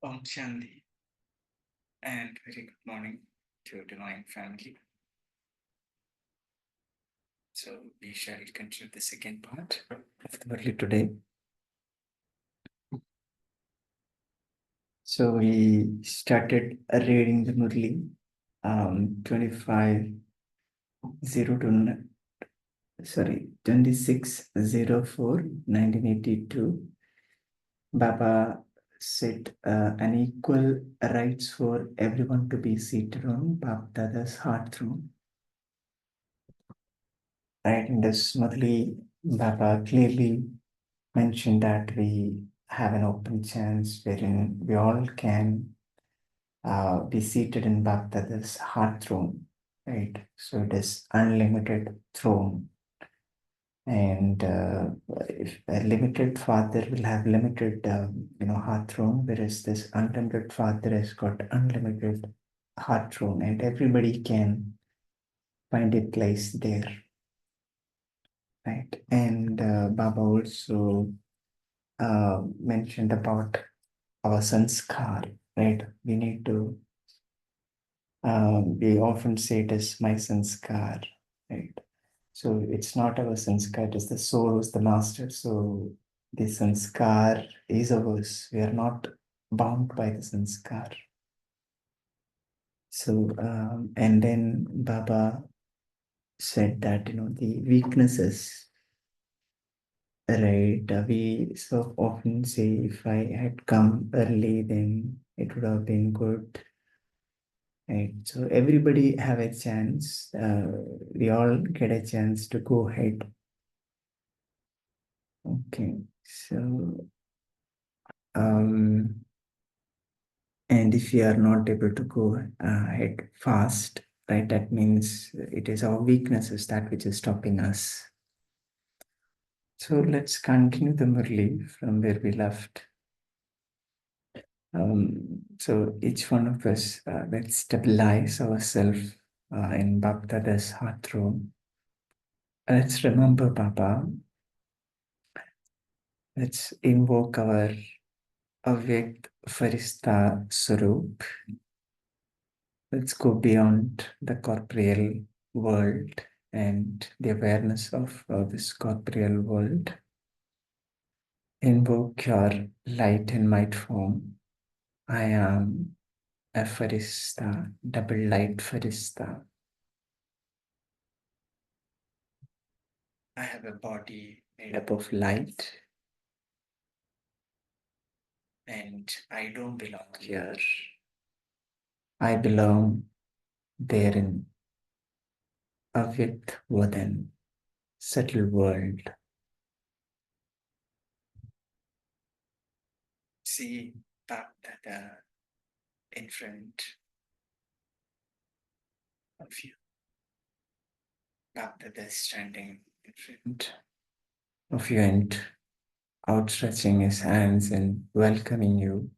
Om Shanti, and very good morning to Divine Family. So we shall continue the second part of the Murli today. So we started reading the Murli 26/04/1982. Baba said unequal rights for everyone to be seated on BapDada's heart throne. Right, in this Murli, Baba clearly mentioned that we have an open chance wherein we all can be seated in BapDada's heart throne, right? So it is unlimited throne. And if a limited father will have limited, heart throne, whereas this unlimited father has got unlimited heart throne, and everybody can find a place there, right? And Baba also mentioned about our sanskar, right? We need to, we often say it is my sanskar, right? So it's not our sanskar, it is the soul who's the master. So the sanskar is ours. We are not bound by the sanskar. So, and then Baba said that, the weaknesses, right? We so often say, if I had come early, then it would have been good. Right. So everybody have a chance. We all get a chance to go ahead. Okay. So, and if we are not able to go ahead fast, right, that means it is our weaknesses that which is stopping us. So let's continue the Murli from where we left. So each one of us, let's stabilize ourselves in BapDada's heart throne. Let's remember Baba. Let's invoke our Avyakt Farista Swarup. Let's go beyond the corporeal world and the awareness of this corporeal world. Invoke your light and might form. I am a Farista, double light Farista. I have a body made up of light, and I don't belong here. I belong therein, Avyakt Vadan, subtle world. See BapDada in front of you. BapDada is standing in front of you and outstretching his hands and welcoming you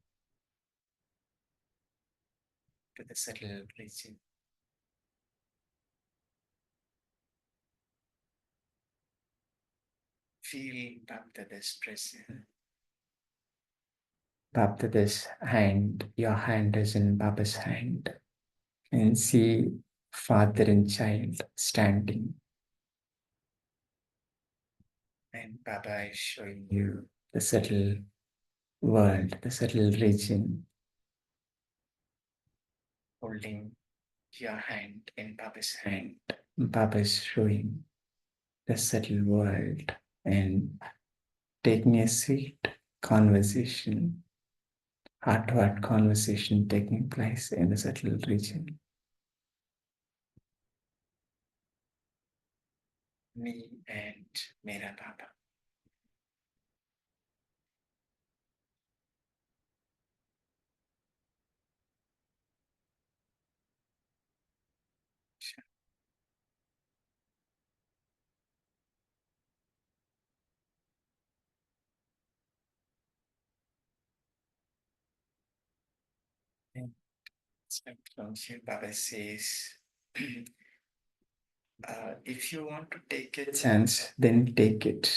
to the subtle region. Feel BapDada's presence. BapDada's hand, your hand is in Baba's hand, and see father and child standing. And Baba is showing you the subtle world, the subtle region, holding your hand in Baba's hand. Baba is showing the subtle world and taking a sweet conversation, heart-to-heart conversation taking place in the subtle region. Me and Mera Baba. And from here, Baba says, if you want to take a chance, then take it.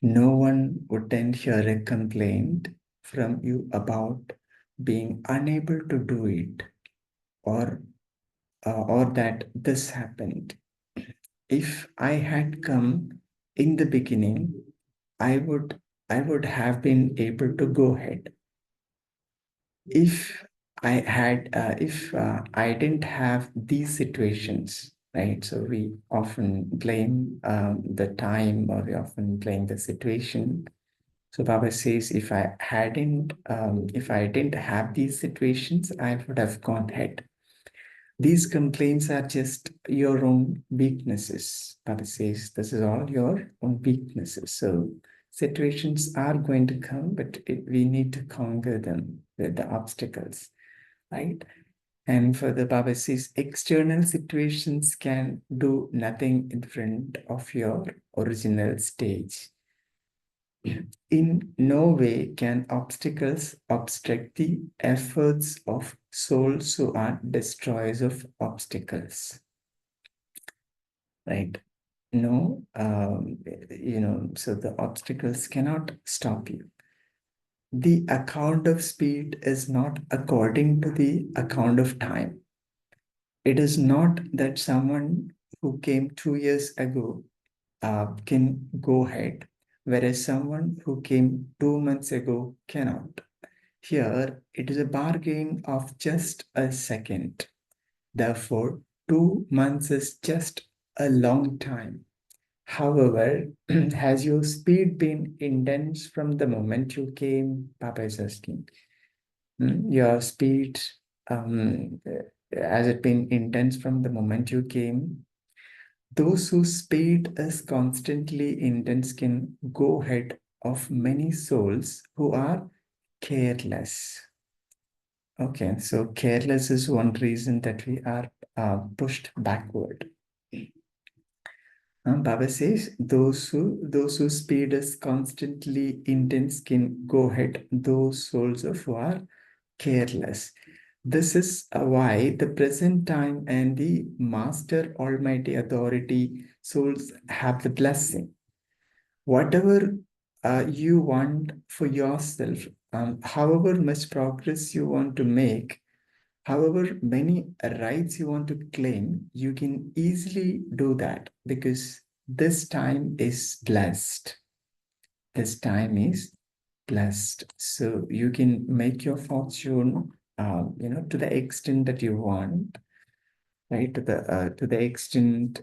No one would then hear a complaint from you about being unable to do it, or that this happened. If I had come in the beginning, I would I would have been able to go ahead. If I didn't have these situations, right? So we often blame the time, or we often blame the situation. So Baba says, if I didn't have these situations, I would have gone ahead. These complaints are just your own weaknesses. Baba says, this is all your own weaknesses. So situations are going to come, but we need to conquer them with the obstacles, right? And further, Baba says, external situations can do nothing in front of your original stage. In no way can obstacles obstruct the efforts of souls who are destroyers of obstacles. Right? No, so the obstacles cannot stop you. The account of speed is not according to the account of time. It is not that someone who came 2 years ago can go ahead, whereas someone who came 2 months ago cannot. Here, it is a bargain of just a second. Therefore, 2 months is just a long time. However, has your speed been intense from the moment you came? Papa is asking. Your speed, has it been intense from the moment you came? Those whose speed is constantly intense can go ahead of many souls who are careless. Okay, so careless is one reason that we are pushed backward. Baba says those whose speed is constantly intense can go ahead those souls of who are careless. This is why the present time and the Master Almighty Authority souls have the blessing. Whatever you want for yourself, however much progress you want to make, however many rights you want to claim, you can easily do that because this time is blessed. This time is blessed. So you can make your fortune, to the extent that you want, right? To the extent,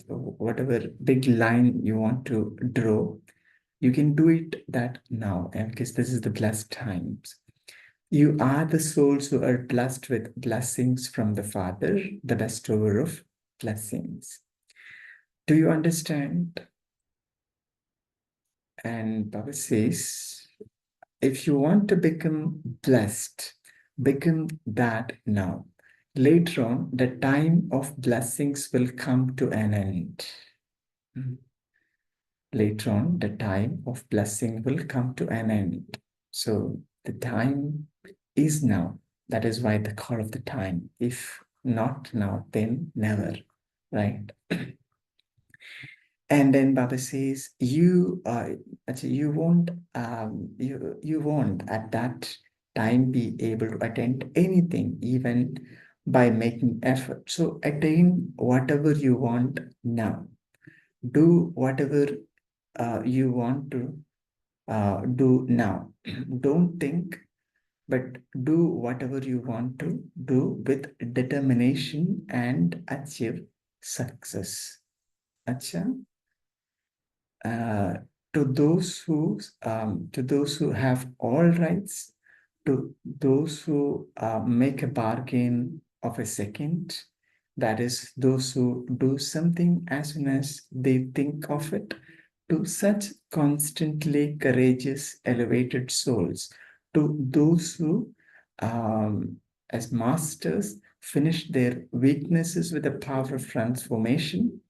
whatever big line you want to draw, you can do it that now, and because this is the blessed times. You are the souls who are blessed with blessings from the Father, the bestower of blessings. Do you understand? And Baba says, if you want to become blessed, become that now. Later on, the time of blessings will come to an end. Later on, the time of blessing will come to an end. So the time is now. That is why the call of the time. If not now, then never, right? And then Baba says, you won't you won't at that time be able to attend anything, even by making effort. So attain whatever you want now. Do whatever you want to do now. Don't think, but do whatever you want to do with determination and achieve success. Acha? uh, to those who have all rights, to those who make a bargain of a second, that is, those who do something as soon as they think of it, to such constantly courageous, elevated souls, to those who, as masters, finish their weaknesses with the power of transformation,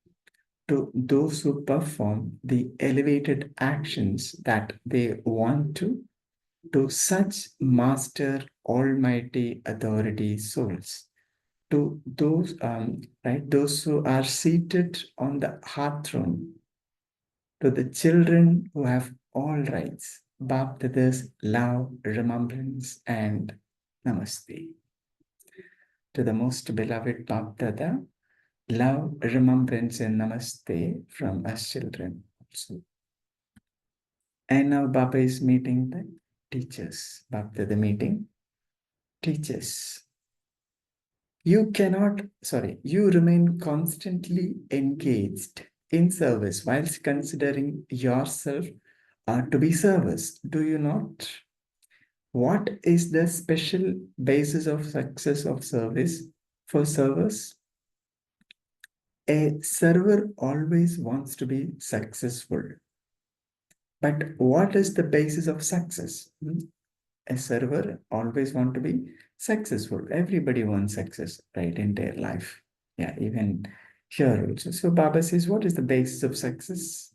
to those who perform the elevated actions that they want to such master almighty authority souls, to those right, those who are seated on the heart throne, to the children who have all rights, BapDada's love, remembrance, and namaste. To the most beloved BapDada, love, remembrance, and namaste from us children also. And now Baba is meeting the teachers. BapDada meeting teachers. You remain constantly engaged in service whilst considering yourself to be service. Do you not? What is the special basis of success of service for servers? A server always wants to be successful. But what is the basis of success? A server always wants to be successful. Everybody wants success, right, in their life. Yeah, even here also. So Baba says, what is the basis of success?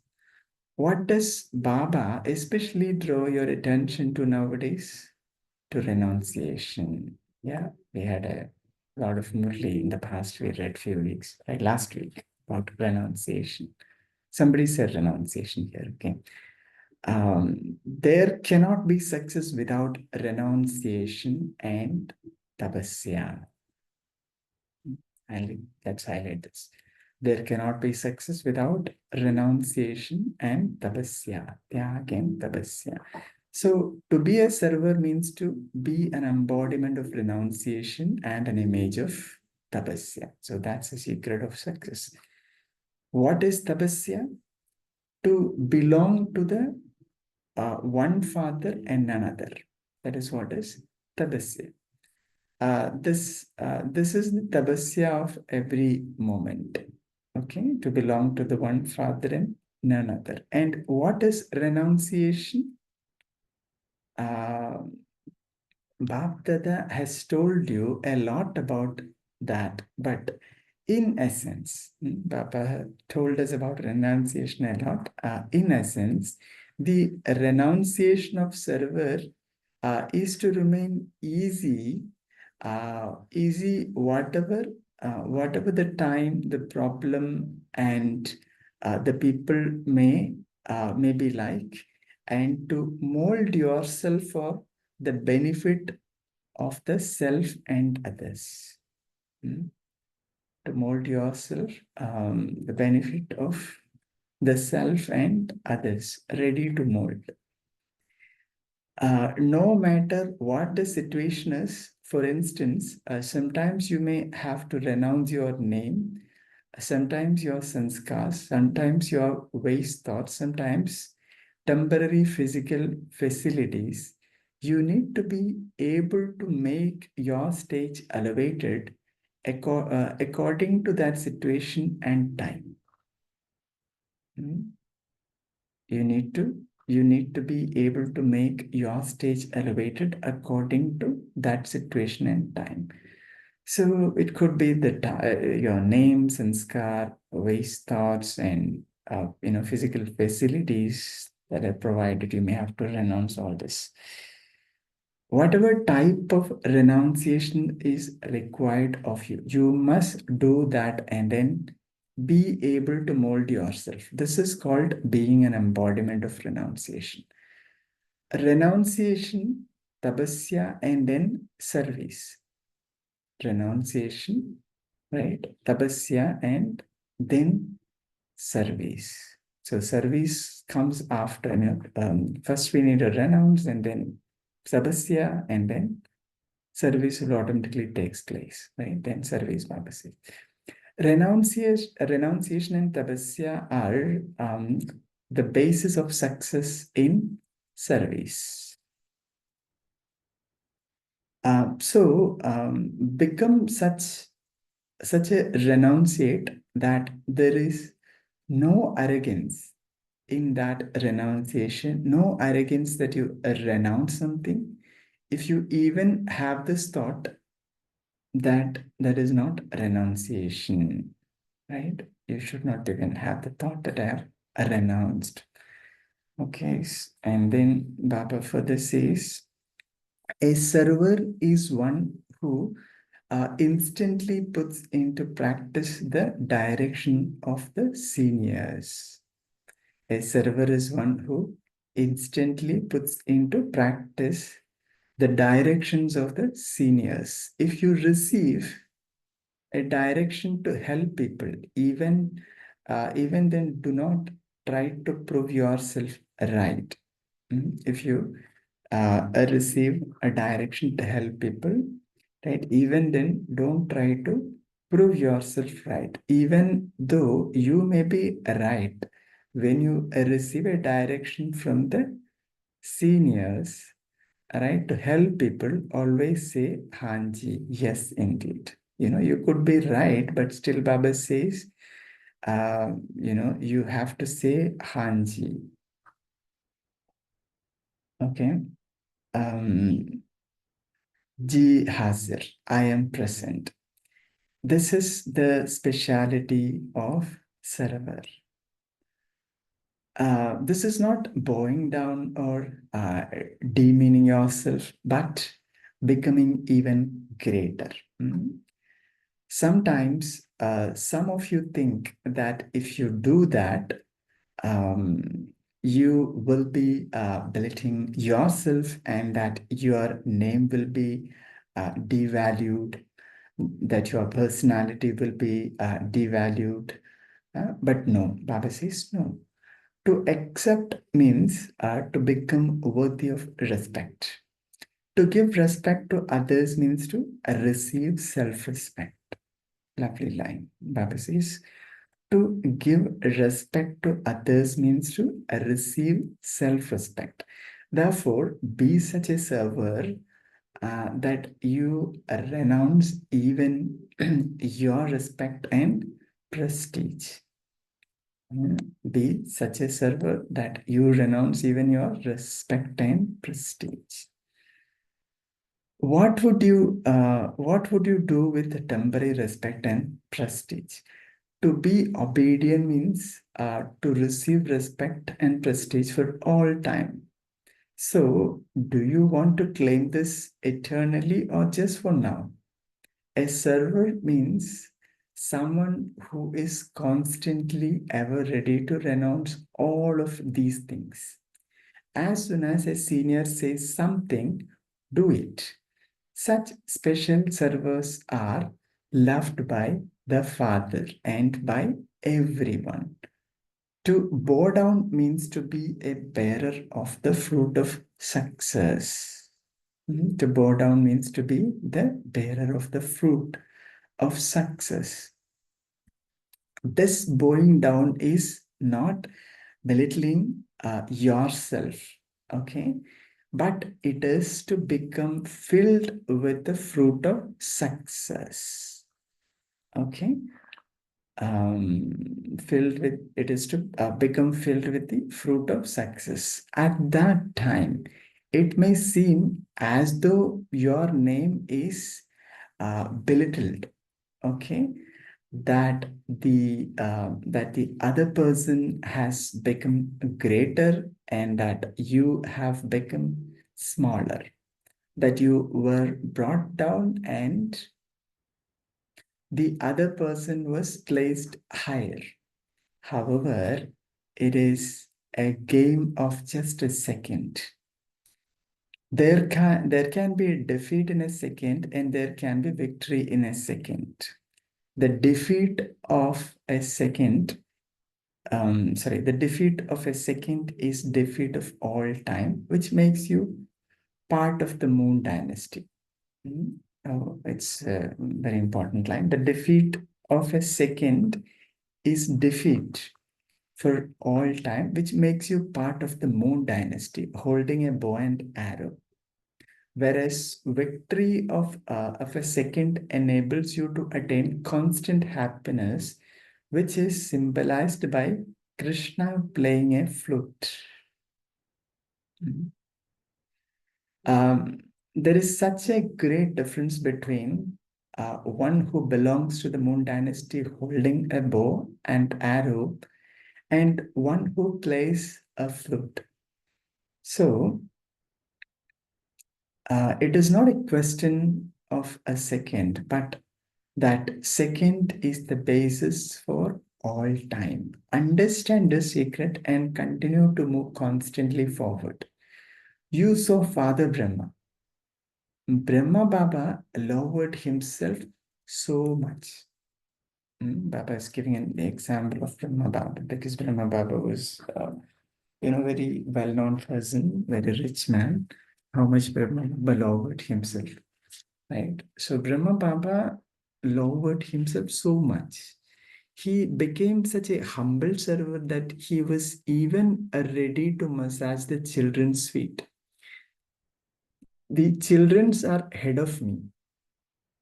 What does Baba especially draw your attention to nowadays? To renunciation. Yeah, we had a lot of Murli in the past. We read few weeks, right? Last week about renunciation. Somebody said renunciation here. Okay. There cannot be success without renunciation and tapasya. Let's highlight this. There cannot be success without renunciation and tapasya. Tyagam tapasya. So to be a server means to be an embodiment of renunciation and an image of tapasya. So that's the secret of success. What is tapasya? To belong to the one father and another. That is what is tapasya. This is the tapasya of every moment. Okay, to belong to the one father and none other. And what is renunciation? BapDada has told you a lot about that, but in essence, Baba told us about renunciation a lot. In essence, the renunciation of server is to remain easy, whatever the time, the problem, and the people may be like, and to mold yourself for the benefit of the self and others. To mold yourself, the benefit of the self and others, ready to mold. No matter what the situation is, for instance, sometimes you may have to renounce your name, sometimes your sanskars, sometimes your waste thoughts, sometimes temporary physical facilities. You need to be able to make your stage elevated according to that situation and time. You need to be able to make your stage elevated according to that situation and time. So it could be your name, sanskar, waste thoughts, and physical facilities that are provided. You may have to renounce all this. Whatever type of renunciation is required of you, you must do that and then be able to mold yourself. This is called being an embodiment of renunciation. Renunciation, tapasya, and then service. Renunciation, right? Tapasya, and then service. So service comes after. First we need to renounce, and then tapasya, and then service will automatically takes place, right? Then service, Baba says. Renunciation and tapasya are the basis of success in service. Become such a renunciate that there is no arrogance in that renunciation, no arrogance that you renounce something. If you even have this thought, that is not renunciation, right? You should not even have the thought that I have renounced. Okay, and then Baba further says, a server is one who instantly puts into practice the direction of the seniors. A server is one who instantly puts into practice the directions of the seniors. If you receive a direction to help people, even then, do not try to prove yourself right. If you receive a direction to help people, right? Even then, don't try to prove yourself right. Even though you may be right, when you receive a direction from the seniors, right, to help people, always say, Hanji, yes, indeed. You could be right, but still Baba says, you have to say Hanji. Okay. Ji Hazir, I am present. This is the speciality of Saravar. This is not bowing down or demeaning yourself, but becoming even greater. Sometimes some of you think that if you do that, um, you will be belittling yourself and that your name will be devalued, that your personality will be devalued. But no, Baba says no. To accept means to become worthy of respect. To give respect to others means to receive self-respect. Lovely line. Baba says, to give respect to others means to receive self-respect. Therefore, be such a server that you renounce even your respect and prestige. Be such a server that you renounce even your respect and prestige. What would you do with the temporary respect and prestige? To be obedient means to receive respect and prestige for all time. So, do you want to claim this eternally or just for now? A server means someone who is constantly ever ready to renounce all of these things. As soon as a senior says something, do it. Such special servers are loved by the Father and by everyone. To bow down means to be a bearer of the fruit of success. To bow down means to be the bearer of the fruit of success. This bowing down is not belittling yourself, okay? But it is to become filled with the fruit of success, okay? Filled with, it is to become filled with the fruit of success. At that time, it may seem as though your name is belittled, okay? That the other person has become greater and that you have become smaller, that you were brought down and the other person was placed higher. However, it is a game of just a second. There can be defeat in a second and there can be victory in a second. The defeat of a second, the defeat of a second is defeat of all time, which makes you part of the Moon Dynasty. Oh, it's a very important line. The defeat of a second is defeat for all time, which makes you part of the Moon Dynasty, holding a bow and arrow. Whereas victory of a second enables you to attain constant happiness, which is symbolized by Krishna playing a flute. Um, there is such a great difference between one who belongs to the Moon Dynasty holding a bow and arrow and one who plays a flute. So, it is not a question of a second, but that second is the basis for all time. Understand the secret and continue to move constantly forward. You saw Father Brahma. Brahma Baba lowered himself so much. Baba is giving an example of Brahma Baba because Brahma Baba was, very well-known person, very rich man. How much Brahma Baba lowered himself, right? So Brahma Baba lowered himself so much. He became such a humble servant that he was even ready to massage the children's feet. The childrens are ahead of me.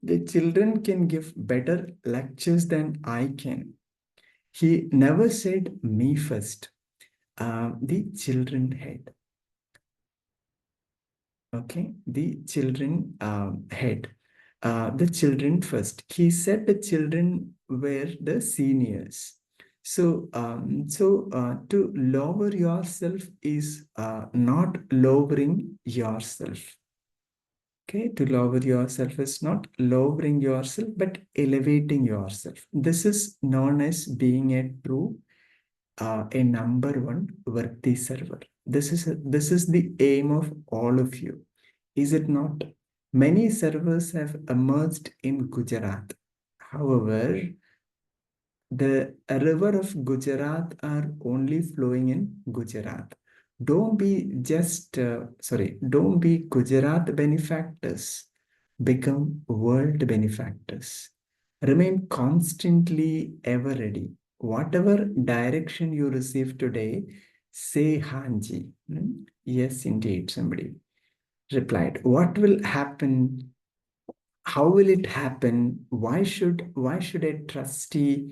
The children can give better lectures than I can. He never said me first. The children had. Okay, the children had. The children first. He said the children were the seniors. So to lower yourself is not lowering yourself. Okay, to lower yourself is not lowering yourself, but elevating yourself. This is known as being a true, a number one worthy server. This is the aim of all of you, is it not? Many servers have emerged in Gujarat. However, the river of Gujarat are only flowing in Gujarat. Don't be Gujarat benefactors. Become world benefactors. Remain constantly ever ready. Whatever direction you receive today, say Hanji. Yes, indeed, somebody replied. What will happen? How will it happen? Why should a trustee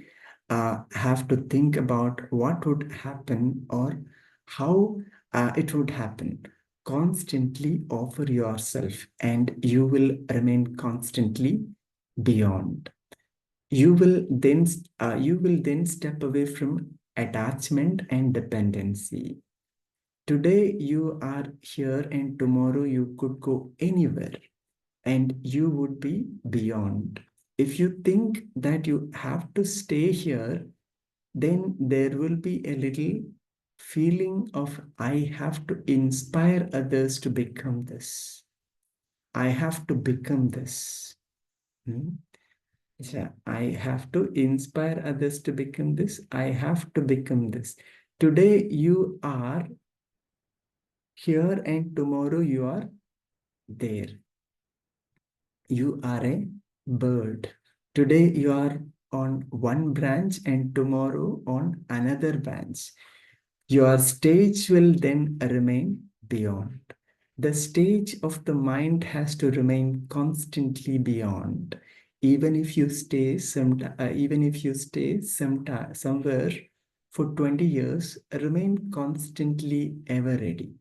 have to think about what would happen or how it would happen? Constantly offer yourself, and you will remain constantly beyond. You will then step away from attachment and dependency. Today you are here, and tomorrow you could go anywhere and you would be beyond. If you think that you have to stay here, then there will be a little feeling of I have to inspire others to become this. I have to become this. Hmm? Yeah, I have to inspire others to become this. I have to become this. Today you are here and tomorrow you are there. You are a bird. Today you are on one branch and tomorrow on another branch. Your stage will then remain beyond. The stage of the mind has to remain constantly beyond. Even if you stay somewhere for 20 years, remain constantly ever ready.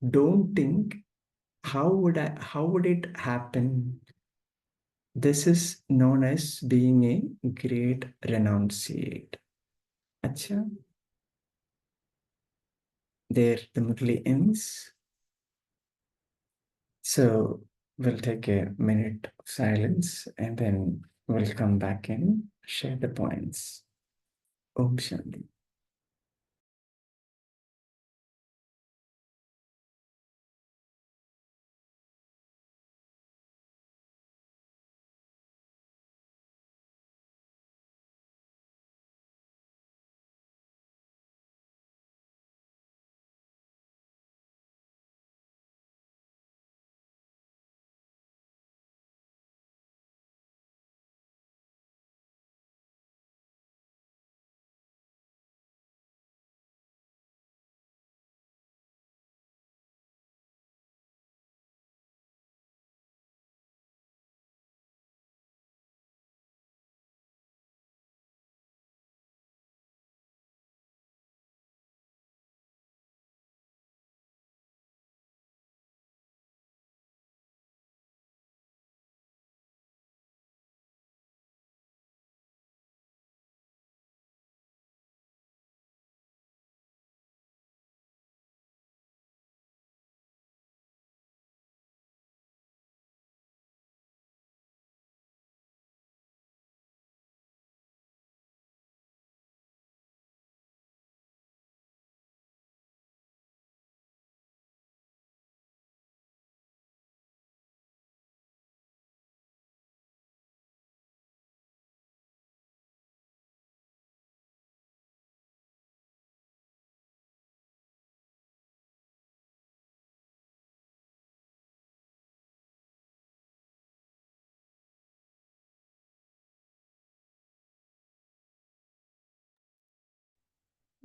Don't think how would it happen? This is known as being a great renunciate. Acha, there the Murli ends. So we'll take a minute of silence and then we'll come back and share the points. Om Shanti.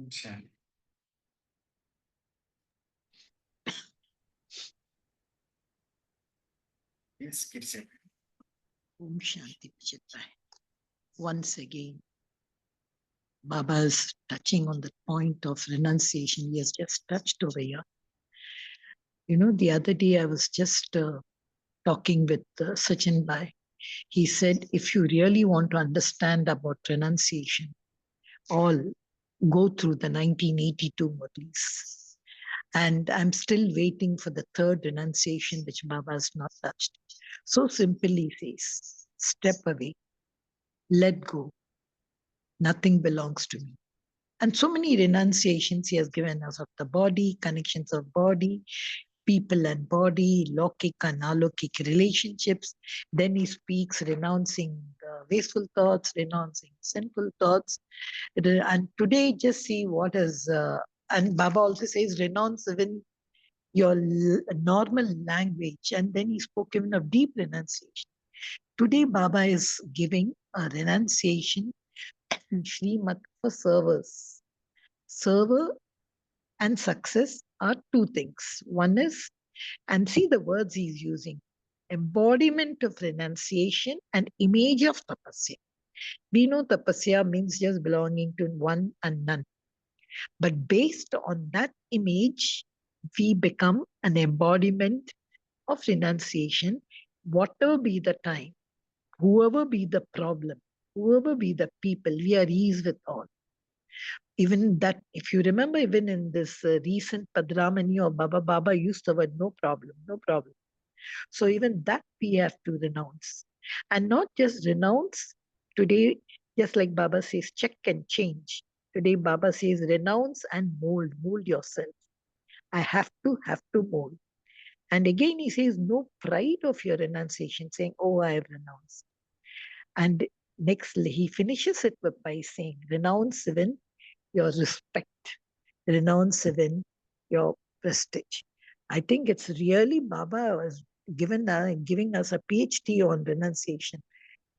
Shanti. Yes, Kirsi. Om Shanti Chitta. Once again, Baba is touching on the point of renunciation. He has just touched over here. You know, the other day I was just talking with Sachin Bhai. He said, if you really want to understand about renunciation, all go through the 1982 Murlis. And I'm still waiting for the third renunciation, which Baba has not touched. So simply says, step away, let go, nothing belongs to me. And so many renunciations he has given us of the body, connections of body, people and body, Lokik and Alokik relationships. Then he speaks renouncing wasteful thoughts, renouncing sinful thoughts. And today, just see what is, and Baba also says, renounce even your normal language. And then he spoke even of deep renunciation. Today, Baba is giving a renunciation in Srimat for servers. Server and success are two things. One is, and see the words he's using, embodiment of renunciation and image of tapasya. We know tapasya means just belonging to one and none. But based on that image, we become an embodiment of renunciation, whatever be the time, whoever be the problem, whoever be the people, we are ease with all. Even that, if you remember, even in this recent Padramani or Baba used the word no problem, no problem. So even that we have to renounce. And not just renounce. Today, just like Baba says, check and change. Today, Baba says, renounce and mold yourself. I have to mold. And again, he says, no pride of your renunciation, saying, oh, I have renounced. And next, he finishes it by saying, renounce even your respect, renounce even your prestige. I think it's really Baba was giving us a PhD on renunciation,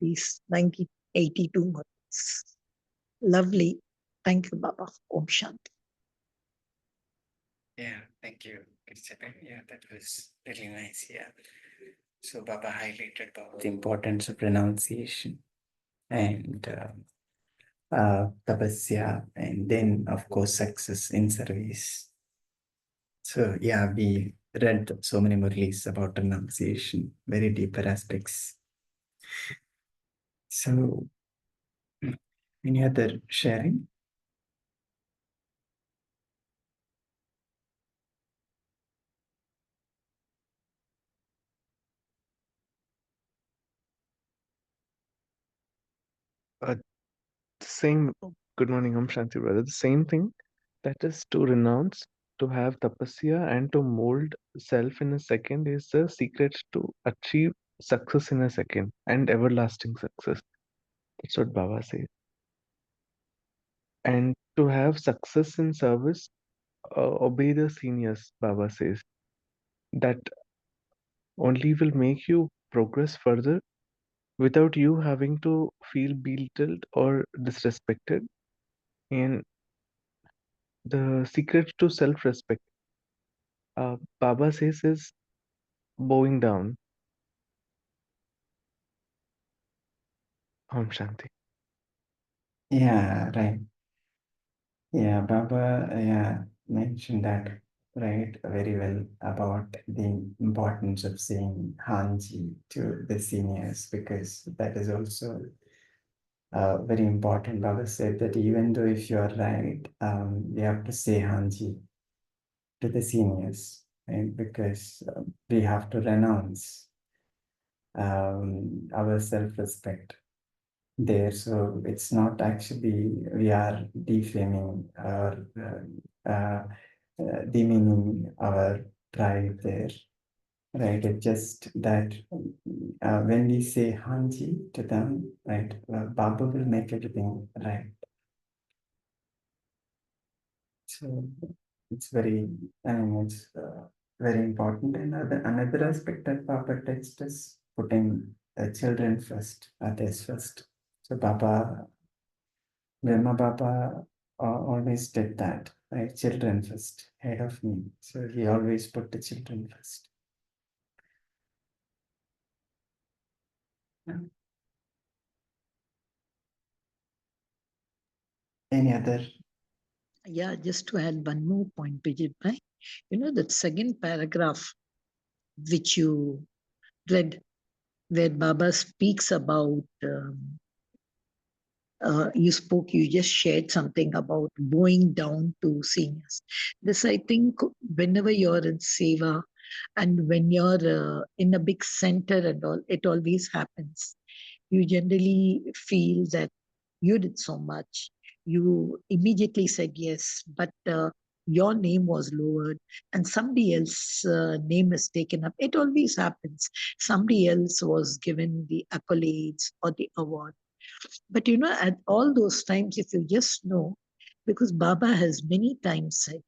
these 1982 months. Lovely. Thank you, Baba. Om Shanti. Yeah, thank you, Kirsi. Yeah, that was really nice. Yeah. So Baba highlighted about the importance of renunciation and tapasya, and then of course success in service. So yeah, we read so many Murlis about renunciation, very deeper aspects. So any other sharing? Uh, Same, good morning, Om Shanti, brother. The same thing, that is to renounce, to have tapasya, and to mold self in a second is the secret to achieve success in a second and everlasting success. That's what Baba says. And to have success in service, obey the seniors, Baba says. That only will make you progress further without you having to feel belittled or disrespected. And the secret to self respect, Baba says, is bowing down. Om Shanti. Yeah, right. Yeah, Baba, yeah, mentioned that right very well about the importance of saying Hanji to the seniors, because that is also very important. Baba said that even though if you are right, we have to say Hanji to the seniors, right? Because we have to renounce our self-respect there. So it's not actually we are defaming or demeaning our pride there, right? It's just that when we say Hanji to them, right, Baba will make everything right. So it's very, I mean, it's very important. And another aspect that Baba teaches is putting children first, others first. So Baba, Brahma Baba always did that, right? Children first, ahead of me. So he always put the children first. Yeah. Any other? Yeah, just to add one more point, Bijit Bhai. That second paragraph which you read, where Baba speaks about, you just shared something about bowing down to seniors. This, I think, whenever you're in Seva and when you're in a big center and all, it always happens. You generally feel that you did so much. You immediately said yes, but your name was lowered and somebody else's name is taken up. It always happens. Somebody else was given the accolades or the award. But at all those times, if you just know, because Baba has many times said,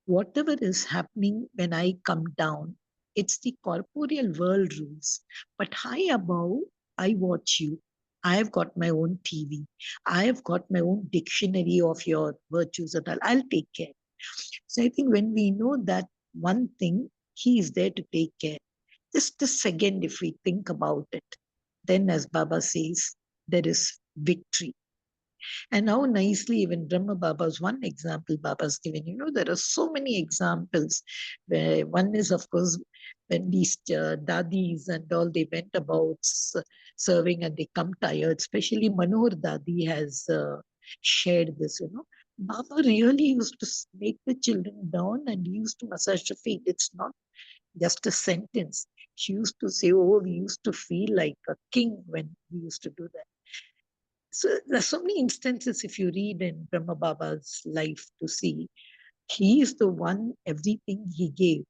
whatever is happening when I come down, it's the corporeal world rules. But high above, I watch you. I've got my own TV. I've got my own dictionary of your virtues and all. I'll take care. So I think when we know that one thing, he is there to take care. Just a second, if we think about it, then as Baba says, there is victory. And how nicely even Brahma Baba's one example Baba's given. There are so many examples where one is, of course, when these dadis and all, they went about serving and they come tired, especially Manohar Dadi has shared this. Baba really used to make the children down and he used to massage the feet. It's not just a sentence. She used to say, oh, we used to feel like a king when we used to do that. So there's so many instances if you read in Brahma Baba's life to see. He is the one, everything he gave.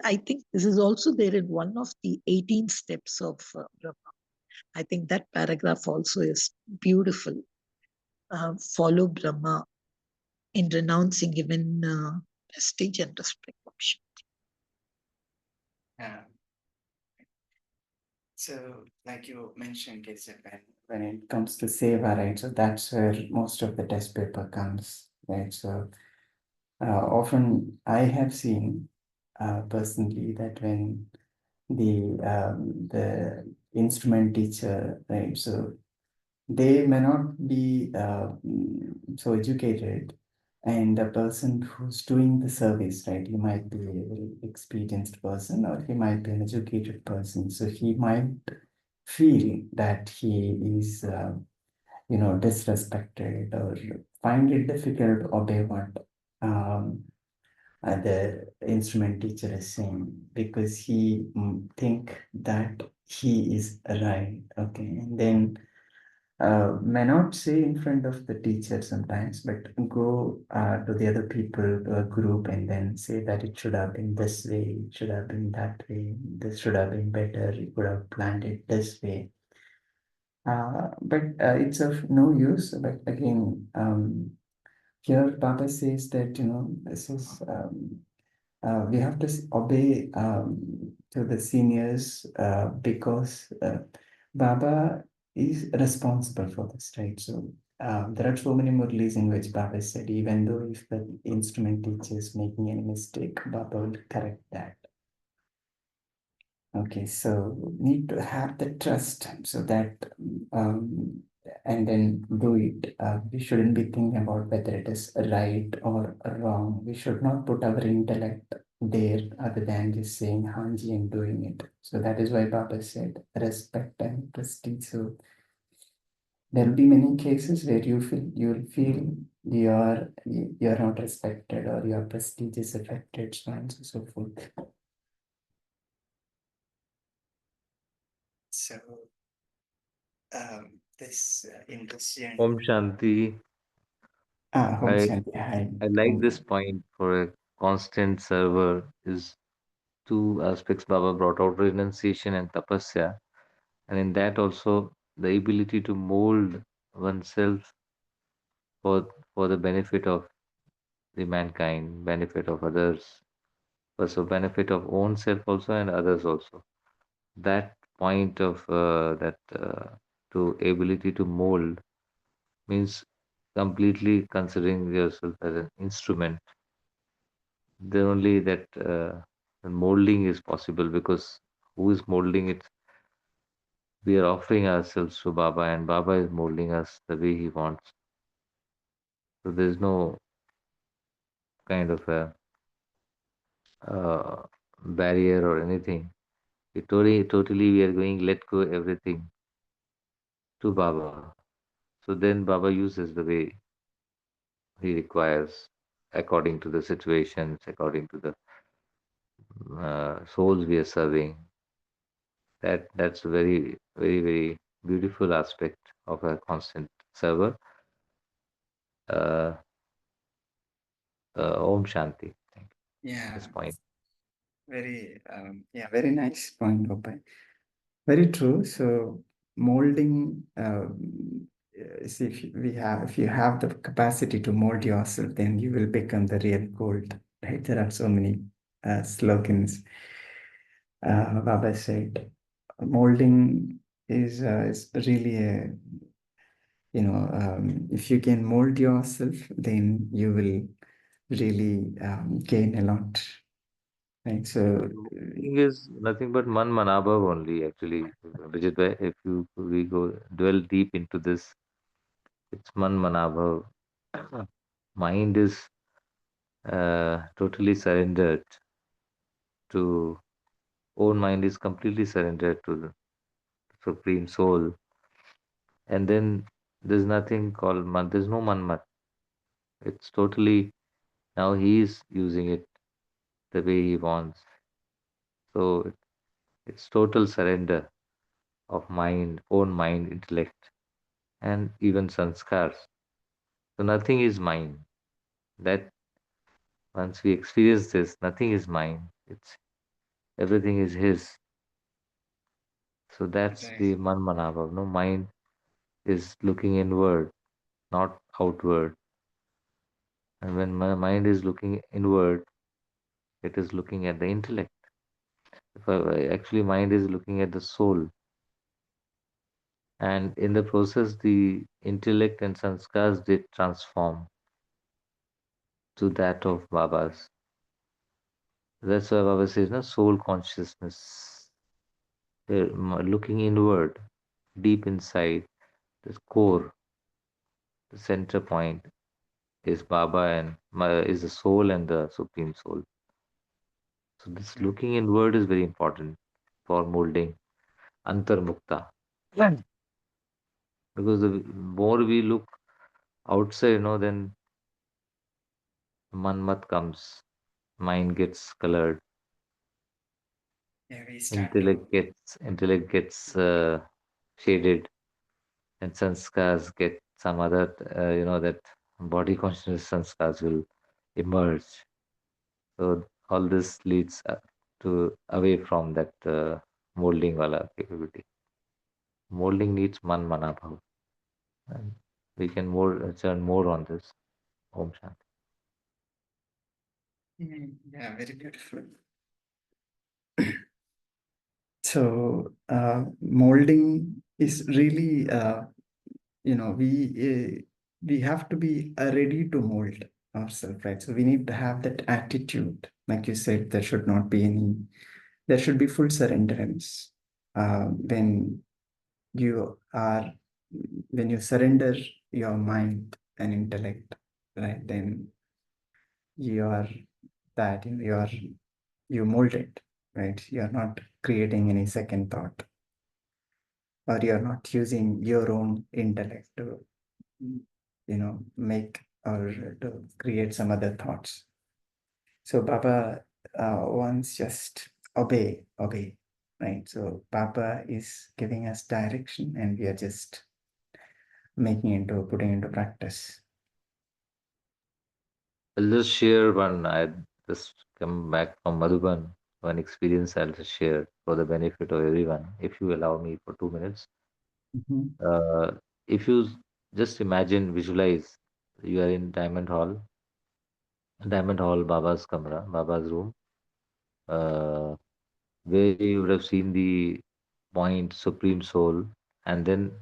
I think this is also there in one of the 18 steps of Brahma. I think that paragraph also is beautiful. Follow Brahma in renouncing even prestige and respect option. Yeah. So, like you mentioned, Keshav, when it comes to Seva, right? So that's where most of the test paper comes, right? So often I have seen personally that when the instrument teacher, right? So they may not be so educated, and the person who's doing the service, right, he might be a very experienced person or he might be an educated person, so he might feel that he is disrespected or find it difficult to obey what um, the instrument teacher is saying, because he think that he is right. Okay, and then may not say in front of the teacher sometimes, but go to the other people, to a group, and then say that it should have been this way, it should have been that way, this should have been better, you could have planned it this way. But it's of no use. But again, here Baba says that, this is we have to obey to the seniors because Baba is responsible for this, right? So there are so many Murlis in which Baba said, even though if the instrument teacher is making any mistake, Baba will correct that. Okay, so need to have the trust so that um, and then do it. We shouldn't be thinking about whether it is right or wrong. We should not put our intellect there other than just saying Hanji and doing it. So that is why Baba said respect and prestige. So there will be many cases where you'll feel you're not respected or your prestige is affected, so on and so forth. So this industry. Om Shanti. Home I Shanti. Hi. I like Home this Shanti. point for a constant server is two aspects Baba brought out, renunciation and tapasya. And in that also the ability to mold oneself for for the benefit of the mankind, benefit of others, also benefit of own self also and others also. That point of that to ability to mold means completely considering yourself as an instrument, then only that molding is possible, because who is molding it? We are offering ourselves to Baba, and Baba is molding us the way He wants. So there's no kind of a uh, barrier or anything. Totally, we are going let go everything to Baba. So then Baba uses the way He requires, according to the situations, according to the souls we are serving. That's a very beautiful aspect of a constant server. Uh, Om Shanti. Thank you. This Yeah, point. very nice point, Bhupay. Very true. So molding, is if you have the capacity to mold yourself, then you will become the real gold. Right? There are so many slogans. Baba said, molding is really a, if you can mold yourself, then you will really gain a lot. Right? So Thing is nothing but man manabhav only, actually, Vijit bhai. If we go dwell deep into this, it's man manabhav. Mind is totally surrendered to, own mind is completely surrendered to the supreme soul, and then there's nothing called man. There's no manmat. It's totally, now he is using it the way he wants. So it's total surrender of mind, own mind, intellect, and even sanskars. So nothing is mine. That once we experience this, nothing is mine. It's everything is his. So that's right. the man manava. No, mind is looking inward, not outward. And when my mind is looking inward, it is looking at the intellect. If actually mind is looking at the soul, and in the process, the intellect and sanskars did transform to that of Baba's. That's why Baba says, no, soul consciousness. They're looking inward, deep inside, the core, the center point is Baba, and is the soul and the supreme soul. So this Yeah. looking inward is very important for molding antarmukta. Yeah. Because the more we look outside, then manmat comes, mind gets colored, Yeah, we start to. intellect gets shaded, and sanskars get some other, that body consciousness sanskars will emerge. So all this leads to away from that molding wala capability. Molding needs man manabhav, and we can more churn more on this. Om Shanti. Yeah, very beautiful. So molding is really, we have to be ready to mold ourselves, right? So we need to have that attitude. Like you said, there should be full surrenderance. When you are, when you surrender your mind and intellect, right, then you are you mold it, right? You're not creating any second thought, or you're not using your own intellect to, make or to create some other thoughts. So Baba wants just obey, right? So Baba is giving us direction, and we are just putting into practice. I'll just share one. I just come back from Madhuban. One experience I'll just share for the benefit of everyone, if you allow me for 2 minutes. Mhm. Uh, if you just imagine, visualize, you are in Diamond Hall, Baba's Kamra, Baba's room, uh, where you would have seen the point Supreme Soul, and then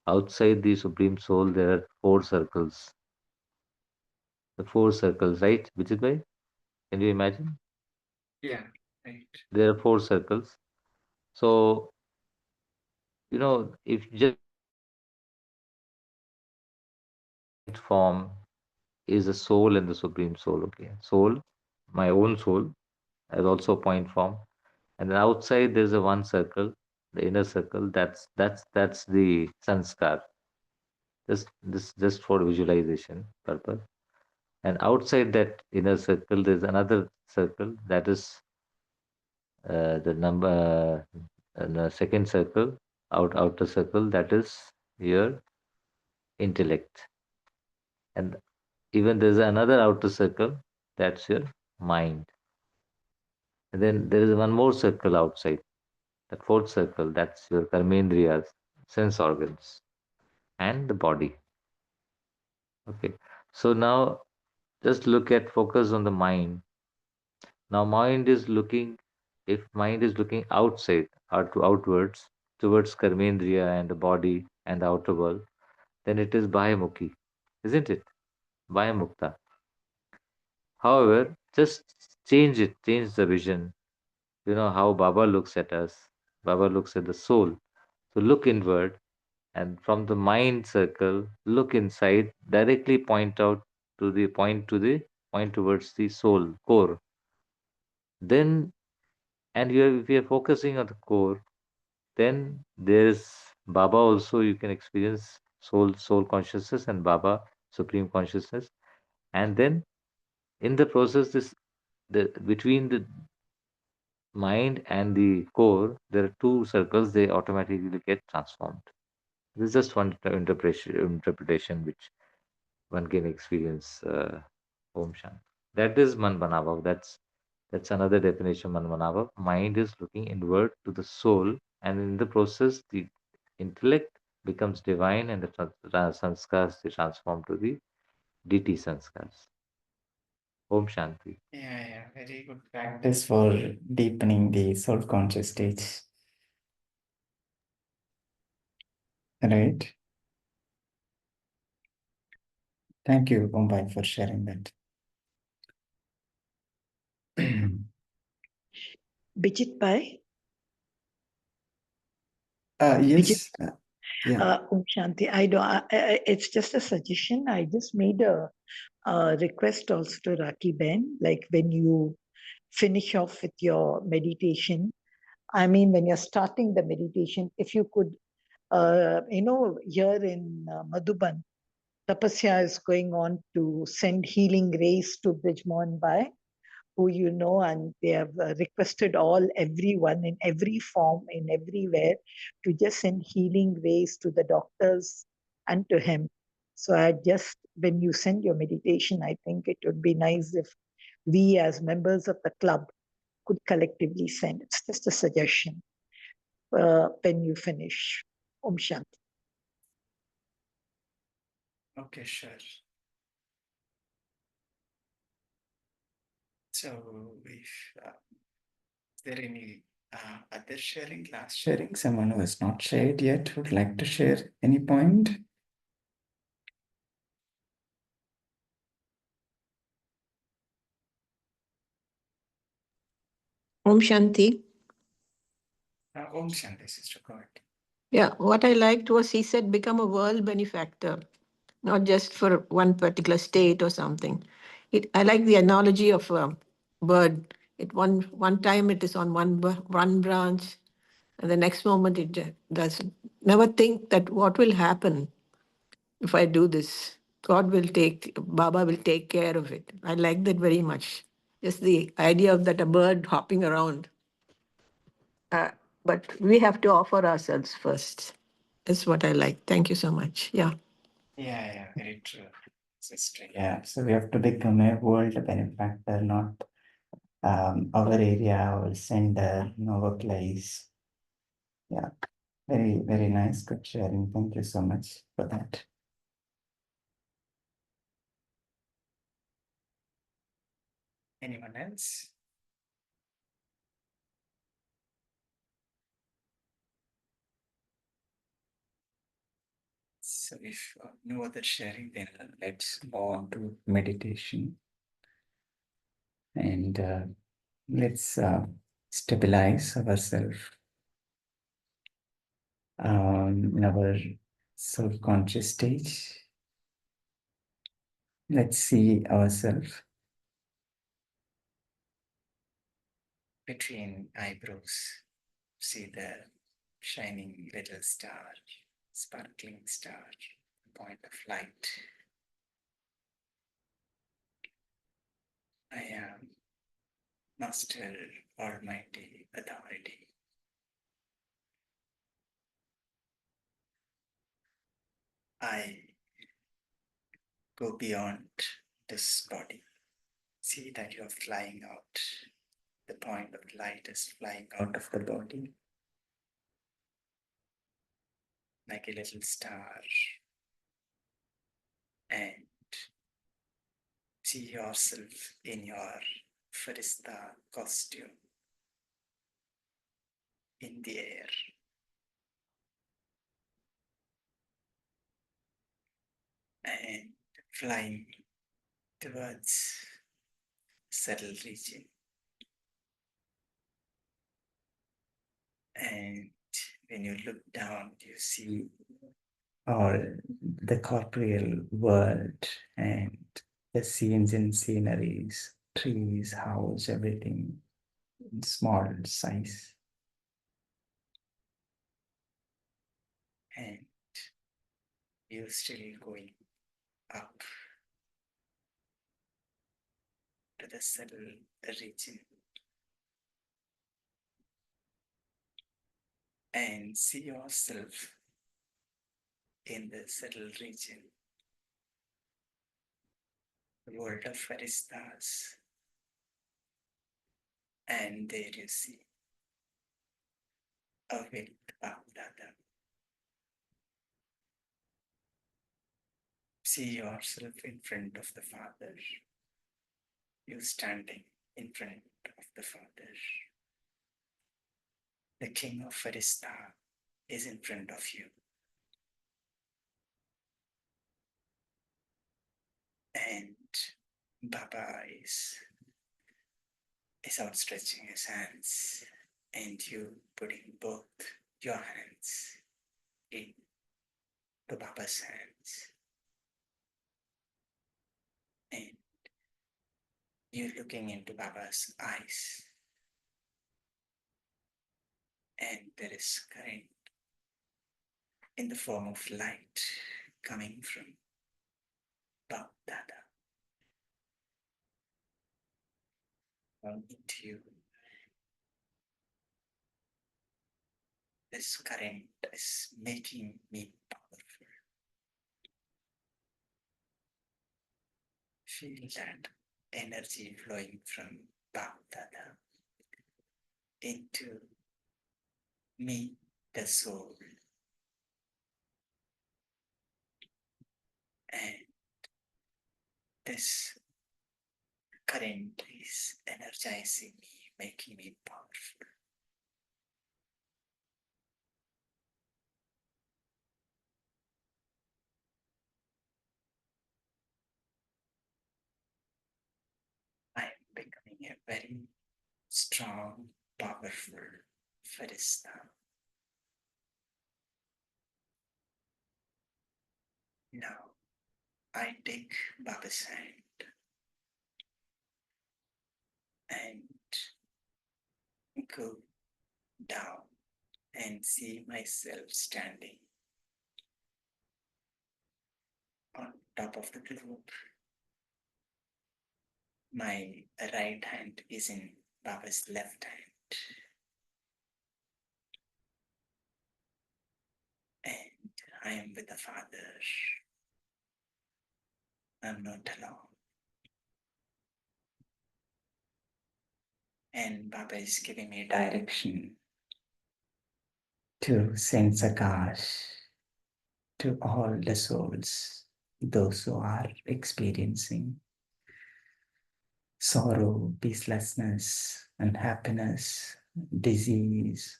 outside the Supreme Soul, there are four circles. The four circles, right? Vijit bhai, can you imagine? Yeah, right. There are four circles. So, if just form is the soul and the Supreme Soul, okay? Soul, my own soul, as also a point form. And then outside there's a one circle, the inner circle, that's the sanskar. Just for visualization purpose. And outside that inner circle, there's another circle that is the number the second circle, outer circle, that is your intellect. And even there's another outer circle, that's your mind. And then there is one more circle outside, that fourth circle, that's your karmendriyas, sense organs, and the body. Okay. So now just focus on the mind. Now mind is looking, if mind is looking outside, outwards, towards karmendriya and the body and the outer world, then it is Bahimukhi, isn't it? Bahimukta. However, just change the vision. You know how Baba looks at us. Baba looks at the soul. So look inward, and from the mind circle, look inside, directly point towards the soul core. Then, and if you are focusing on the core, then there's Baba also. You can experience soul consciousness and Baba supreme consciousness. And then in the process, the between the mind and the core, there are two circles. They automatically get transformed. This is just one interpretation which one can experience. Om Shanti. That is Manmanava. That's another definition. Manmanava. Mind is looking inward to the soul, and in the process, the intellect becomes divine, and the sanskars they transform to the deity sanskars. Om Shanti. Yeah, very good practice for deepening the soul conscious stage. Right. Thank you, Mumbai, for sharing that. Bijit Pai, Yes. Yeah. Shanti, it's just a suggestion. I just made a request also to Raki Ben, like when you finish off with your meditation, I mean, when you're starting the meditation, if you could, here in Madhuban, Tapasya is going on to send healing rays to Bridgemont Bay, who you know, and they have requested everyone in every form, in everywhere, to just send healing rays to the doctors and to him. So when you send your meditation, I think it would be nice if we as members of the club could collectively send. It's just a suggestion when you finish. Om Shanti. Okay, sure. So, if is there any other sharing, last sharing, someone who has not shared yet would like to share any point? Om Shanti. Om Shanti, sister, go ahead. Yeah, what I liked was he said become a world benefactor, not just for one particular state or something. I like the analogy of a bird. One time it is on one branch, and the next moment it does. Never think that what will happen if I do this. Baba will take care of it. I like that very much. Just the idea of that a bird hopping around. Uh, but we have to offer ourselves first. That's what I like. Thank you so much. Yeah. Yeah, very true, sister. Yeah, so we have to become a world benefactor, not our area, our center, our place. Yeah, very nice, good sharing. Thank you so much for that. Anyone else? So if no other sharing, then let's move on to meditation. And let's stabilize ourselves in our self-conscious stage. Let's see ourselves between eyebrows. See the shining little star, sparkling star, point of light. I am Master Almighty Authority. I go beyond this body. See that you're flying out. The point of light is flying out of the body like a little star. And see yourself in your Farista costume in the air. And flying towards settled region. And when you look down, you see all the corporeal world and the scenes and sceneries, trees, house, everything in small size. And you're still going up to the settled region. And see yourself in the settled region, the world of Faristas. And there you see a with BapDada. See yourself in front of the Father. You standing in front of the Father. The King of Farista is in front of you. And Baba is outstretching his hands, and you putting both your hands in the Baba's hands. And you're looking into Baba's eyes, and there is current in the form of light coming from BapDada into you. This current is making me powerful. Feel that energy flowing from BapDada into me, the soul. And this current is energizing me, making me powerful. I am becoming a very strong, powerful Farista. Now I take Baba's hand and go down and see myself standing on top of the globe. My right hand is in Baba's left hand. And I am with the Father. I'm not alone. And Baba is giving me direction to send Sakash to all the souls, those who are experiencing sorrow, peacelessness, unhappiness, disease,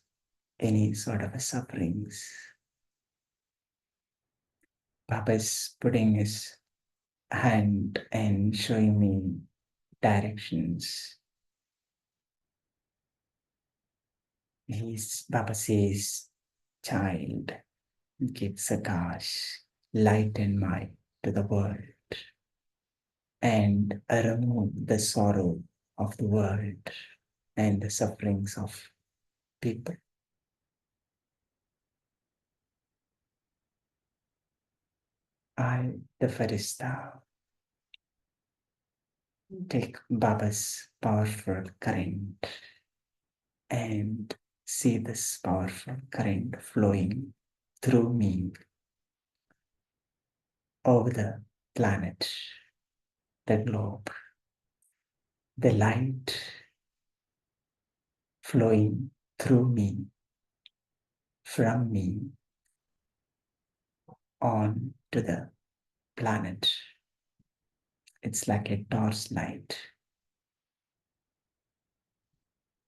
any sort of sufferings. Baba is putting his hand and showing me directions. Baba says, child, give Sakash, light and might to the world and remove the sorrow of the world and the sufferings of people. I, the Farishta, take Baba's powerful current and see this powerful current flowing through me over the planet, the globe, the light flowing through me, from me, on to the planet. It's like a torch light.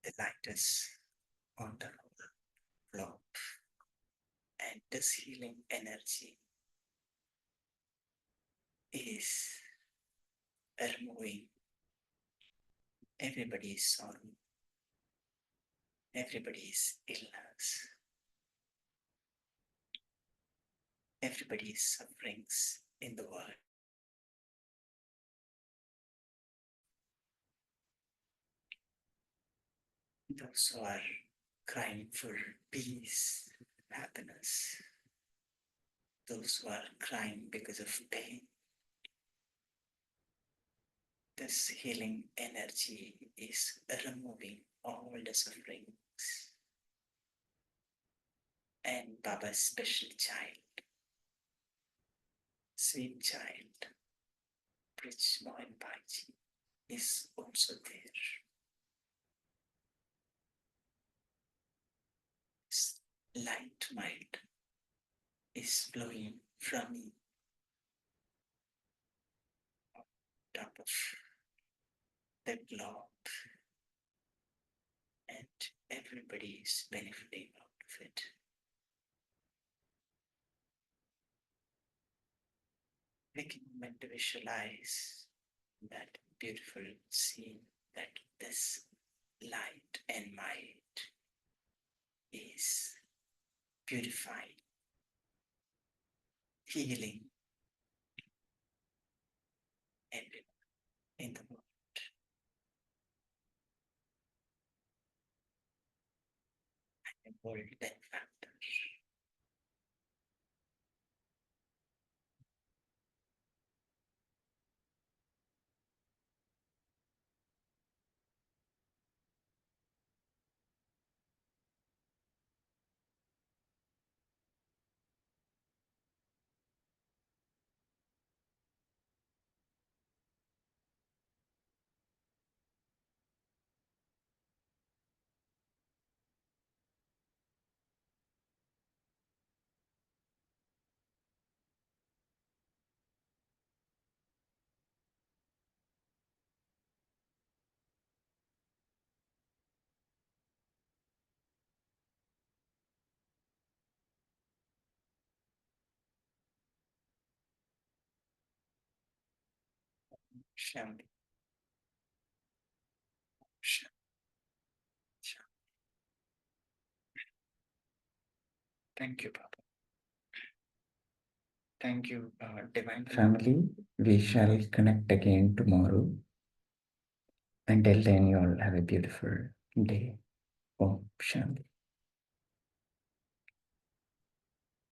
The light is on the globe, and this healing energy is removing everybody's sorrow, everybody's illness, everybody's sufferings in the world. Those who are crying for peace, happiness, those who are crying because of pain. This healing energy is removing all the sufferings. And Baba's special child, sweet child, Brij Mohan Bhaiji, is also there. This light mind is flowing from me on top of the globe, and everybody is benefiting out of it. Take a moment to visualize that beautiful scene, that this light and might is purifying, healing everyone in the world. And the world benefactor. Shanti. Shanti. Thank you, Baba. Thank you, Divine Family. We shall connect again tomorrow. Until then, you all have a beautiful day. Om Shanti.